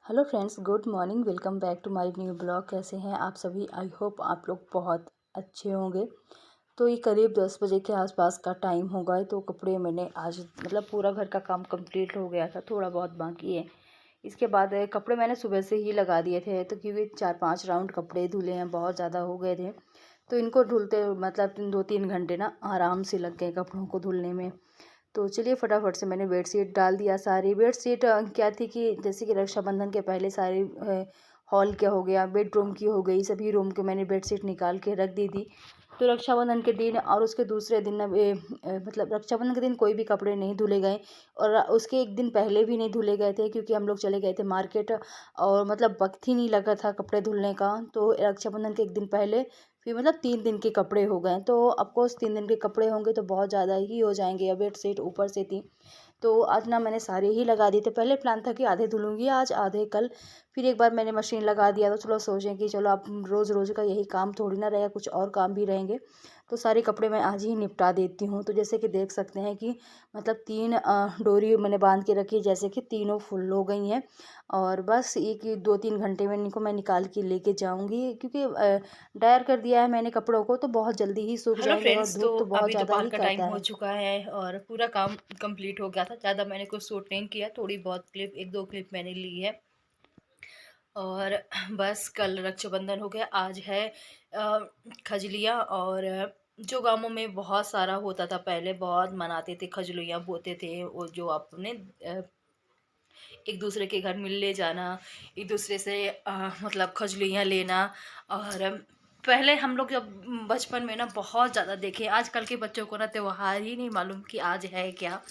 Hello friends, good morning. Welcome back to my new blog. कैसे हैं आप सभी? आई होप आप लोग बहुत अच्छे होंगे। तो ये करीब 10 बजे के आसपास का टाइम होगा। तो कपड़े मैंने आज पूरा घर का काम कंप्लीट हो गया था, थोड़ा बहुत बाकी है। इसके बाद कपड़े मैंने सुबह से ही लगा दिए थे, तो क्योंकि 4-5 राउंड कपड़े धुले हैं, बहुत ज़्यादा हो गए थे। तो इनको धुलते 2-3 घंटे ना आराम से लग गए कपड़ों को धुलने में। तो चलिए फटाफट से मैंने बेडशीट डाल दिया। सारी बेडशीट क्या थी कि जैसे कि रक्षाबंधन के पहले सारी हॉल क्या हो गया, बेडरूम की हो गई, सभी रूम के मैंने बेडशीट निकाल के रख दी थी। तो रक्षाबंधन के दिन और उसके दूसरे दिन रक्षाबंधन के दिन कोई भी कपड़े नहीं धुले गए और उसके एक दिन पहले भी नहीं धुले गए थे, क्योंकि हम लोग चले गए थे मार्केट और वक्त ही नहीं लगा था कपड़े धुलने का। तो रक्षाबंधन के एक दिन पहले फिर 3 दिन के कपड़े हो गए। तो ऑफकोर्स 3 दिन के कपड़े होंगे तो बहुत ज़्यादा ही हो जाएंगे। अब बेडशीट ऊपर से थी, तो आज ना मैंने सारे ही लगा दिए थे। पहले प्लान था कि आधे धुलूंगी आज, आधे कल। फिर एक बार मैंने मशीन लगा दिया, तो चलो सोचें कि चलो अब रोज़ रोज़ का यही काम थोड़ी ना रहेगा, कुछ और काम भी रहेंगे। तो सारे कपड़े मैं आज ही निपटा देती हूँ। तो जैसे कि देख सकते हैं कि 3 डोरी मैंने बांध के रखी है, जैसे कि तीनों फुल हो गई हैं। और बस एक 2-3 घंटे में इनको मैं निकाल के लेके जाऊँगी, क्योंकि ड्रायर कर दिया है मैंने कपड़ों को, तो बहुत जल्दी ही सूख हेलो जाएंगे और फ्रेंड्स। तो धूप तो बहुत अभी ज़्यादा दोपहर ही का टाइम करता हो है। चुका है और पूरा काम कंप्लीट हो गया था। ज़्यादा मैंने कुछ शूट नहीं किया, थोड़ी बहुत क्लिप, एक दो क्लिप मैंने ली है। और बस कल रक्षाबंधन हो गया, आज है खजलियाँ। और जो गांवों में बहुत सारा होता था, पहले बहुत मनाते थे, खजलियाँ बोते थे, वो जो अपने एक दूसरे के घर मिलने जाना, एक दूसरे से खजलियाँ लेना। और पहले हम लोग जब बचपन में ना बहुत ज़्यादा देखे, आजकल के बच्चों को ना त्यौहार ही नहीं मालूम कि आज है क्या।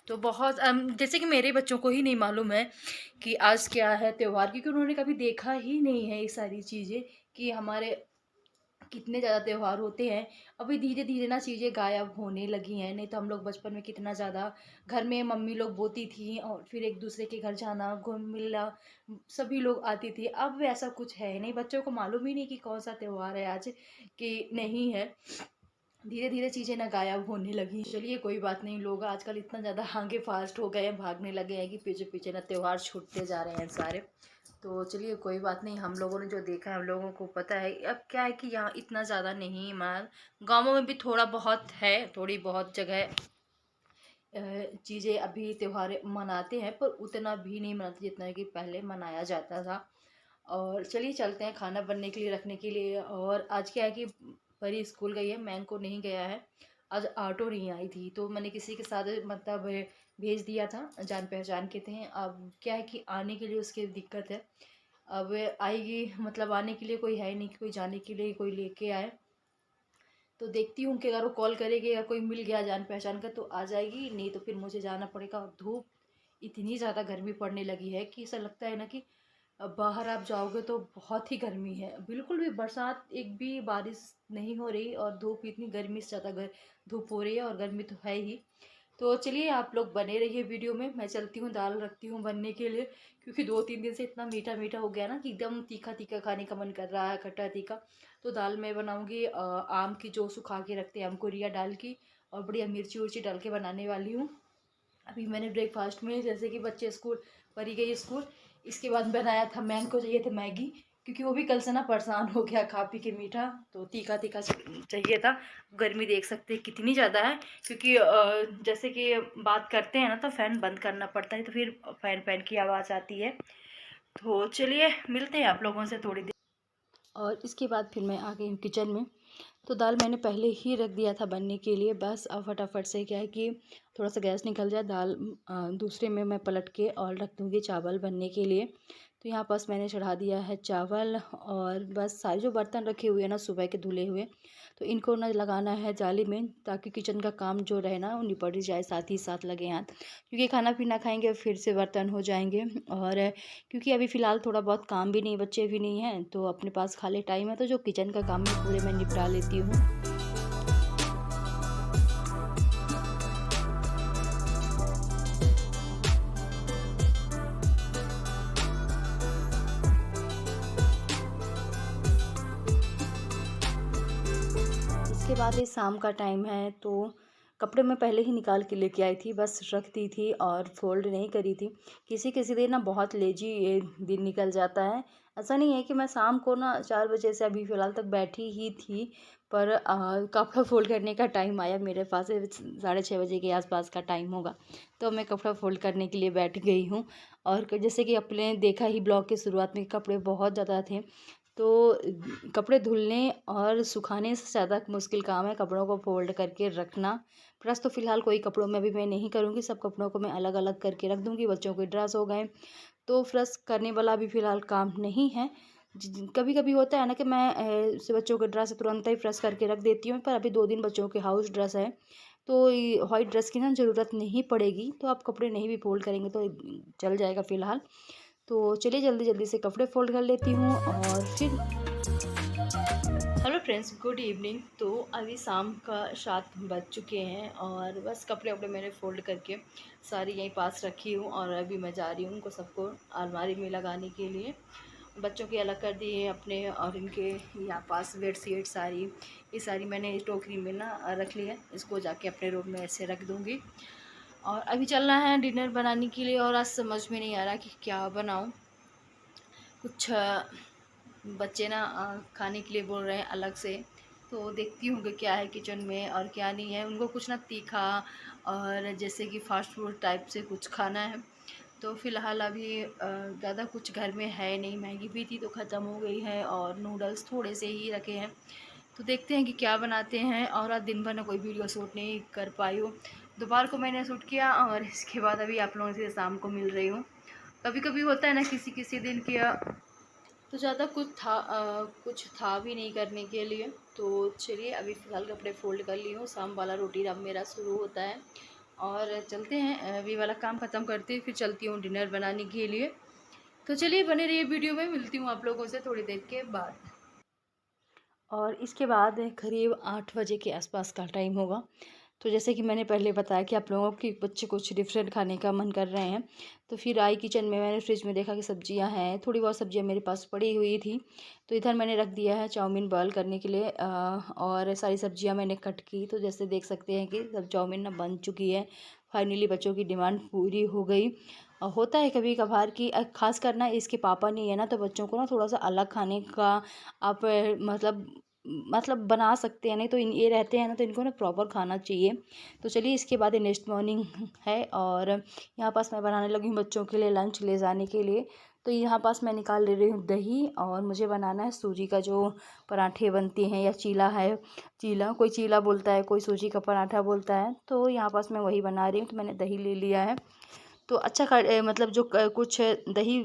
तो बहुत जैसे कि मेरे बच्चों को ही नहीं मालूम है कि आज क्या है त्यौहार, क्योंकि उन्होंने कभी देखा ही नहीं है ये सारी चीज़ें कि हमारे कितने ज़्यादा त्योहार होते हैं। अभी धीरे धीरे ना चीज़ें गायब होने लगी हैं। नहीं तो हम लोग बचपन में कितना ज़्यादा घर में मम्मी लोग बोती थी और फिर एक दूसरे के घर जाना, घुल मिलना, सभी लोग आती थी। अब वैसा कुछ है नहीं, बच्चों को मालूम ही नहीं कि कौन सा त्योहार है आज, कि नहीं है। धीरे धीरे चीज़ें ना गायब होने लगी। चलिए कोई बात नहीं, लोग आजकल इतना ज़्यादा आगे फास्ट हो गए हैं, भागने लगे हैं कि पीछे पीछे ना त्योहार छूटते जा रहे हैं सारे। तो चलिए कोई बात नहीं, हम लोगों ने जो देखा है हम लोगों को पता है। अब क्या है कि यहाँ इतना ज़्यादा नहीं मान, गाँवों में भी थोड़ा बहुत है, थोड़ी बहुत जगह चीज़ें अभी त्योहार मनाते हैं, पर उतना भी नहीं मनाते जितना कि पहले मनाया जाता था। और चलिए चलते हैं खाना बनने के लिए रखने के लिए। और आज क्या है कि परी स्कूल गई है, मैं को नहीं गया है। आज ऑटो नहीं आई थी, तो मैंने किसी के साथ भेज दिया था, जान पहचान के थे। अब क्या है कि आने के लिए उसकी दिक्कत है। अब आएगी, आने के लिए कोई है नहीं कि कोई जाने के लिए कोई लेके आए। तो देखती हूँ कि अगर वो कॉल करेगी, अगर कोई मिल गया जान पहचान का तो आ जाएगी, नहीं तो फिर मुझे जाना पड़ेगा। और धूप इतनी ज़्यादा गर्मी पड़ने लगी है कि ऐसा लगता है ना कि अब बाहर आप जाओगे तो बहुत ही गर्मी है। बिल्कुल भी बरसात, एक भी बारिश नहीं हो रही और धूप इतनी गर्मी से ज़्यादा धूप हो रही है और गर्मी तो है ही। तो चलिए आप लोग बने रहिए वीडियो में। मैं चलती हूँ, दाल रखती हूँ बनने के लिए, क्योंकि 2-3 दिन से इतना मीठा मीठा हो गया ना कि एकदम तीखा तीखा खाने का मन कर रहा है, खट्टा तीखा। तो दाल मैं बनाऊँगी आम की, जो सुखा के रखते हैं आम कोरिया डाल की, और बढ़िया मिर्ची उर्ची डाल के बनाने वाली हूँ। अभी मैंने ब्रेकफास्ट में, जैसे कि बच्चे स्कूल, परी गई स्कूल, इसके बाद बनाया था, मैंग को चाहिए थे मैगी, क्योंकि वो भी कल से ना परेशान हो गया खा पी के मीठा, तो तीखा तीखा चाहिए था। गर्मी देख सकते हैं कितनी ज़्यादा है, क्योंकि जैसे कि बात करते हैं ना तो फ़ैन बंद करना पड़ता है, तो फिर फ़ैन फ़ैन की आवाज़ आती है। तो चलिए मिलते हैं आप लोगों से थोड़ी देर। और इसके बाद फिर मैं आ गई हूँ किचन में। तो दाल मैंने पहले ही रख दिया था बनने के लिए। बस अब फटाफट से क्या है कि थोड़ा सा गैस निकल जाए, दाल दूसरे में मैं पलट के और रख दूँगी चावल बनने के लिए। तो यहाँ पास मैंने चढ़ा दिया है चावल, और बस सारे जो बर्तन रखे हुए हैं ना सुबह के धुले हुए, तो इनको ना लगाना है जाली में, ताकि किचन का काम जो रहे ना वो निपट जाए, साथ ही साथ लगे हाथ, क्योंकि खाना पीना खाएंगे फिर से बर्तन हो जाएंगे। और क्योंकि अभी फ़िलहाल थोड़ा बहुत काम भी नहीं, बच्चे भी नहीं हैं, तो अपने पास खाली टाइम है, तो जो किचन का काम है पूरे मैं निपटा लेती हूँ। इसके बाद ये शाम का टाइम है, तो कपड़े मैं पहले ही निकाल के लेके आई थी, बस रख दी थी और फ़ोल्ड नहीं करी थी। किसी किसी दिन ना बहुत लेज़ी ये दिन निकल जाता है। ऐसा नहीं है कि मैं शाम को ना 4 बजे से अभी फ़िलहाल तक बैठी ही थी, पर कपड़ा फ़ोल्ड करने का टाइम आया मेरे पास, 6:30 बजे के आसपास का टाइम होगा। तो मैं कपड़ा फ़ोल्ड करने के लिए बैठ गई हूँ। और जैसे कि आपने देखा ही ब्लॉग की शुरुआत में, कपड़े बहुत ज़्यादा थे। तो कपड़े धुलने और सुखाने से ज़्यादा मुश्किल काम है कपड़ों को फ़ोल्ड करके रखना। प्रेस तो फ़िलहाल कोई कपड़ों में अभी मैं नहीं करूँगी, सब कपड़ों को मैं अलग-अलग करके रख दूँगी। बच्चों के ड्रेस हो गए, तो प्रेस करने वाला अभी फ़िलहाल काम नहीं है। कभी-कभी होता है ना कि मैं से बच्चों के ड्रेस तुरंत ही प्रेस करके रख देती हूँ, पर अभी 2 दिन बच्चों के हाउस ड्रेस है, तो ये व्हाइट ड्रेस की ना ज़रूरत नहीं पड़ेगी, तो आप कपड़े नहीं भी फ़ोल्ड करेंगे तो चल जाएगा फ़िलहाल। तो चलिए जल्दी-जल्दी से कपड़े फ़ोल्ड कर लेती हूँ और फिर हेलो फ्रेंड्स, गुड इवनिंग। तो अभी शाम का 7 बज चुके हैं और बस कपड़े वपड़े मैंने फ़ोल्ड करके सारी यहीं पास रखी हूँ और अभी मैं जा रही हूँ उनको सबको अलमारी में लगाने के लिए। बच्चों के अलग कर दिए अपने, और इनके यहाँ पास बेडशीट सारी, ये सारी मैंने इस टोकरी में ना रख ली है। इसको जाके अपने रूम में ऐसे रख दूँगी और अभी चलना है डिनर बनाने के लिए। और आज समझ में नहीं आ रहा कि क्या बनाऊँ। कुछ बच्चे ना खाने के लिए बोल रहे हैं अलग से, तो देखती हूँ कि क्या है किचन में और क्या नहीं है। उनको कुछ ना तीखा और जैसे कि फ़ास्ट फूड टाइप से कुछ खाना है। तो फ़िलहाल अभी ज़्यादा कुछ घर में है नहीं। मैगी भी थी तो ख़त्म हो गई है और नूडल्स थोड़े से ही रखे हैं। तो देखते हैं कि क्या बनाते हैं। और आज दिन भर ना कोई वीडियो शूट नहीं कर पाई हूँ। दोपहर को मैंने शूट किया और इसके बाद अभी आप लोगों से शाम को मिल रही हूँ। कभी कभी होता है ना किसी किसी दिन किया, तो ज़्यादा कुछ था भी नहीं करने के लिए। तो चलिए अभी फ़िलहाल कपड़े फ़ोल्ड कर ली हूँ, शाम वाला रूटीन अब मेरा शुरू होता है और चलते हैं। अभी वाला काम ख़त्म करते हैं, फिर चलती हूँ डिनर बनाने के लिए। तो चलिए बने रहिए वीडियो में, मिलती हूँ आप लोगों से थोड़ी देर के बाद। और इसके बाद करीब 8 बजे के आसपास का टाइम होगा। तो जैसे कि मैंने पहले बताया कि आप लोगों के बच्चे कुछ डिफरेंट खाने का मन कर रहे हैं, तो फिर आई किचन में, मैंने फ्रिज में देखा कि सब्जियां हैं, थोड़ी बहुत सब्जियां मेरे पास पड़ी हुई थी। तो इधर मैंने रख दिया है चाउमीन बॉयल करने के लिए, और सारी सब्जियां मैंने कट की। तो जैसे देख सकते हैं कि सब चाउमीन ना बन चुकी है। फाइनली बच्चों की डिमांड पूरी हो गई। होता है कभी कभार कि खास करना इसके पापा नहीं है ना, तो बच्चों को ना थोड़ा सा अलग खाने का आप मतलब बना सकते हैं। नहीं तो ये रहते हैं ना, तो इनको ना प्रॉपर खाना चाहिए। तो चलिए इसके बाद नेक्स्ट मॉर्निंग है और यहाँ पास मैं बनाने लगी हूँ बच्चों के लिए लंच ले जाने के लिए। तो यहाँ पास मैं निकाल ले रही हूँ दही, और मुझे बनाना है सूजी का जो पराठे बनते हैं, या चीला है, चीला कोई चीला बोलता है, कोई सूजी का पराठा बोलता है। तो यहाँ पास मैं वही बना रही हूँ। तो मैंने दही ले लिया है। तो अच्छा मतलब जो कुछ दही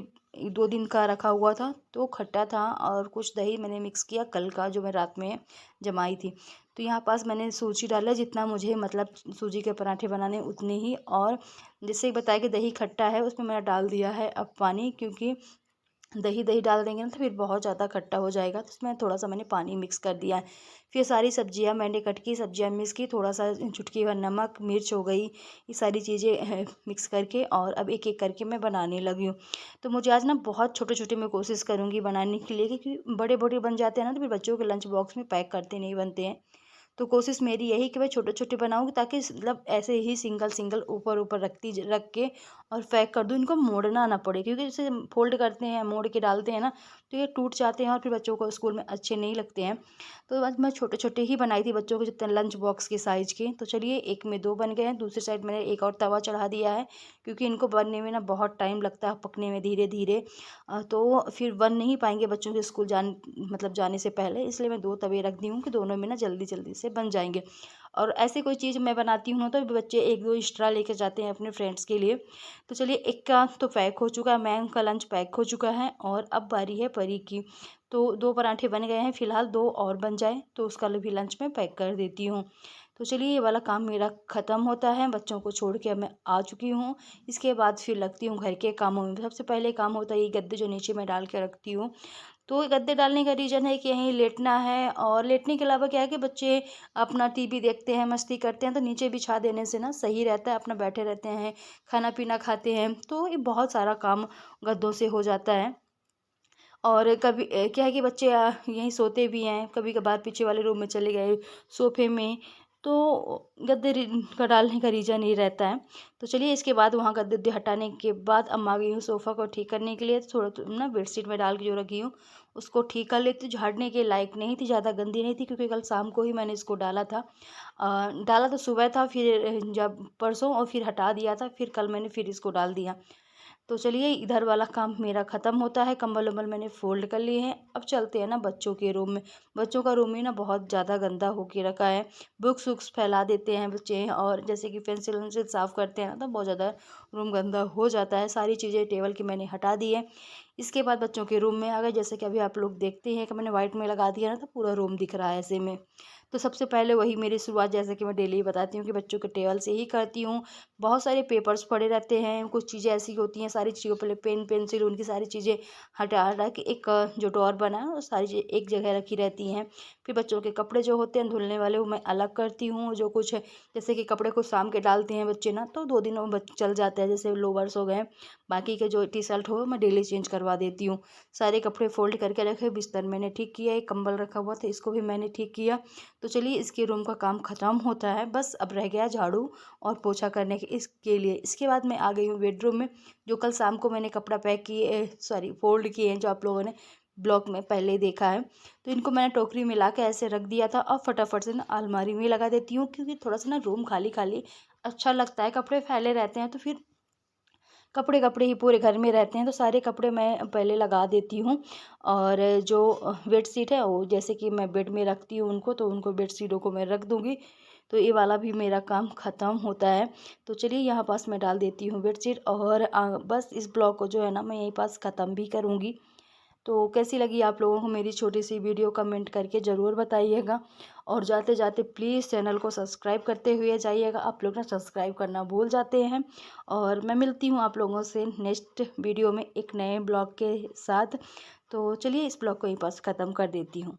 2 दिन का रखा हुआ था, तो खट्टा था, और कुछ दही मैंने मिक्स किया कल का जो मैं रात में जमाई थी। तो यहाँ पास मैंने सूजी डाला जितना मुझे मतलब सूजी के पराठे बनाने उतने ही। और जैसे बताया कि दही खट्टा है, उसमें मैंने डाल दिया है अब पानी, क्योंकि दही दही डाल देंगे ना तो फिर बहुत ज़्यादा खट्टा हो जाएगा। तो उसमें थोड़ा सा मैंने पानी मिक्स कर दिया है। फिर सारी सब्जियां मैंने कट की, सब्जियां मिक्स की, थोड़ा सा चुटकी भर नमक मिर्च हो गई, ये सारी चीज़ें मिक्स करके, और अब एक एक करके मैं बनाने लगी हूँ। तो मुझे आज ना बहुत छोटे छोटे मैं कोशिश करूँगी बनाने के लिए, क्योंकि बड़े बड़े बन जाते हैं ना, तो फिर बच्चों के लंच बॉक्स में पैक करते नहीं बनते हैं। तो कोशिश मेरी यही कि मैं छोटे-छोटे बनाऊँगी, ताकि मतलब ऐसे ही सिंगल-सिंगल ऊपर-ऊपर रख के और पैक कर दूँ। इनको मोड़ना ना पड़े, क्योंकि जैसे फ़ोल्ड करते हैं, मोड़ के डालते हैं ना, तो ये टूट जाते हैं और फिर बच्चों को स्कूल में अच्छे नहीं लगते हैं। तो आज मैं छोटे-छोटे ही बनाई थी बच्चों के जितने लंच बॉक्स के साइज़ के। तो चलिए एक में 2 बन गए हैं, दूसरी साइड मैंने एक और तवा चढ़ा दिया है, क्योंकि इनको बनने में ना बहुत टाइम लगता है, पकने में धीरे-धीरे। तो फिर बन नहीं पाएँगे बच्चों के स्कूल मतलब जाने से पहले, इसलिए मैं 2 तवे रख दी हूँ कि दोनों में ना जल्दी-जल्दी से बन जाएँगे। और ऐसी कोई चीज़ मैं बनाती हूँ ना, तो बच्चे 1-2 एक्स्ट्रा लेके जाते हैं अपने फ्रेंड्स के लिए। तो चलिए एक का तो पैक हो चुका है, मैम का लंच पैक हो चुका है, और अब बारी है परी की। तो 2 पराठे बन गए हैं, फ़िलहाल 2 और बन जाए तो उसका भी लंच मैं पैक कर देती हूँ। तो चलिए ये वाला काम मेरा ख़त्म होता है, बच्चों को छोड़ के अब मैं आ चुकी हूँ। इसके बाद फिर लगती हूँ घर के कामों में। सबसे पहले काम होता है ये गद्दे जो नीचे मैं डाल के रखती हूँ। तो गद्दे डालने का रीज़न है कि यहीं लेटना है, और लेटने के अलावा क्या है कि बच्चे अपना टीवी देखते हैं, मस्ती करते हैं, तो नीचे बिछा देने से ना सही रहता है, अपना बैठे रहते हैं, खाना-पीना खाते हैं, तो ये बहुत सारा काम गद्दों से हो जाता है। और कभी क्या है कि बच्चे यहीं सोते भी हैं, कभी-कभार पीछे वाले रूम में चले गए, सोफ़े में। तो गद्दे का डालने का रीज़न ये रहता है। तो चलिए इसके बाद वहाँ गद्दे हटाने के बाद अब आ गई हूँ सोफ़ा को ठीक करने के लिए। थोड़ा ना बेडशीट में डाल के जो रखी हूँ उसको ठीक कर लेती हूँ। झाड़ने के लायक नहीं थी, ज़्यादा गंदी नहीं थी, क्योंकि कल शाम को ही मैंने इसको डाला था। डाला तो सुबह था, फिर जब परसों और फिर हटा दिया था, फिर कल मैंने फिर इसको डाल दिया। तो चलिए इधर वाला काम मेरा ख़त्म होता है। कंबल वम्बल मैंने फ़ोल्ड कर लिए हैं। अब चलते हैं ना बच्चों के रूम में। बच्चों का रूम ही ना बहुत ज़्यादा गंदा हो के रखा है। बुक्स वुक्स फैला देते हैं बच्चे, और जैसे कि पेंसिल वेंसिल साफ़ करते हैं ना तो बहुत ज़्यादा रूम गंदा हो जाता है। सारी चीज़ें टेबल की मैंने हटा दी है। इसके बाद बच्चों के रूम में आ गए। जैसे कि अभी आप लोग देखते हैं कि मैंने वाइट में लगा दिया ना, तो पूरा रूम दिख रहा है ऐसे में। तो सबसे पहले वही मेरी शुरुआत, जैसे कि मैं डेली बताती हूँ कि बच्चों के टेबल से ही करती हूँ। बहुत सारे पेपर्स पड़े रहते हैं, कुछ चीज़ें ऐसी होती हैं, सारी चीज़ों पहले पेन पेंसिल उनकी सारी चीज़ें हटा हटा के एक जो ड्रॉअर बना है वो सारी चीज़ें एक जगह रखी रहती हैं। फिर बच्चों के कपड़े जो होते हैं धुलने वाले वो मैं अलग करती हूँ। जो कुछ जैसे कि कपड़े को शाम के डालते हैं बच्चे ना, तो 2 दिन में चल जाते हैं, जैसे लोवर्स हो गए। बाकी के जो टी शर्ट हो मैं डेली चेंज करवा देती हूँ। सारे कपड़े फोल्ड करके रखे। बिस्तर मैंने ठीक किया, एक कंबल रखा हुआ था इसको भी मैंने ठीक किया। तो चलिए इसके रूम का काम ख़त्म होता है। बस अब रह गया झाड़ू और पोछा करने के इसके लिए। इसके बाद मैं आ गई हूँ बेडरूम में। जो कल शाम को मैंने कपड़ा पैक किए, सॉरी फोल्ड किए हैं, जो आप लोगों ने ब्लॉग में पहले ही देखा है। तो इनको मैंने टोकरी में ला के ऐसे रख दिया था। अब फटाफट से ना अलमारी में लगा देती हूँ, क्योंकि थोड़ा सा ना रूम खाली खाली अच्छा लगता है। कपड़े फैले रहते हैं तो फिर कपड़े कपड़े ही पूरे घर में रहते हैं, तो सारे कपड़े मैं पहले लगा देती हूँ। और जो बेडशीट है वो जैसे कि मैं बेड में रखती हूँ उनको, तो उनको बेडशीटों को मैं रख दूँगी। तो ये वाला भी मेरा काम ख़त्म होता है। तो चलिए यहाँ पास मैं डाल देती हूँ बेडशीट, और बस इस ब्लॉग को जो है ना मैं यहीं पास ख़त्म भी करूँगी। तो कैसी लगी आप लोगों को मेरी छोटी सी वीडियो, कमेंट करके ज़रूर बताइएगा। और जाते जाते प्लीज़ चैनल को सब्सक्राइब करते हुए जाइएगा। आप लोग ना सब्सक्राइब करना भूल जाते हैं। और मैं मिलती हूँ आप लोगों से नेक्स्ट वीडियो में एक नए ब्लॉग के साथ। तो चलिए इस ब्लॉग को यहीं पास ख़त्म कर देती हूँ।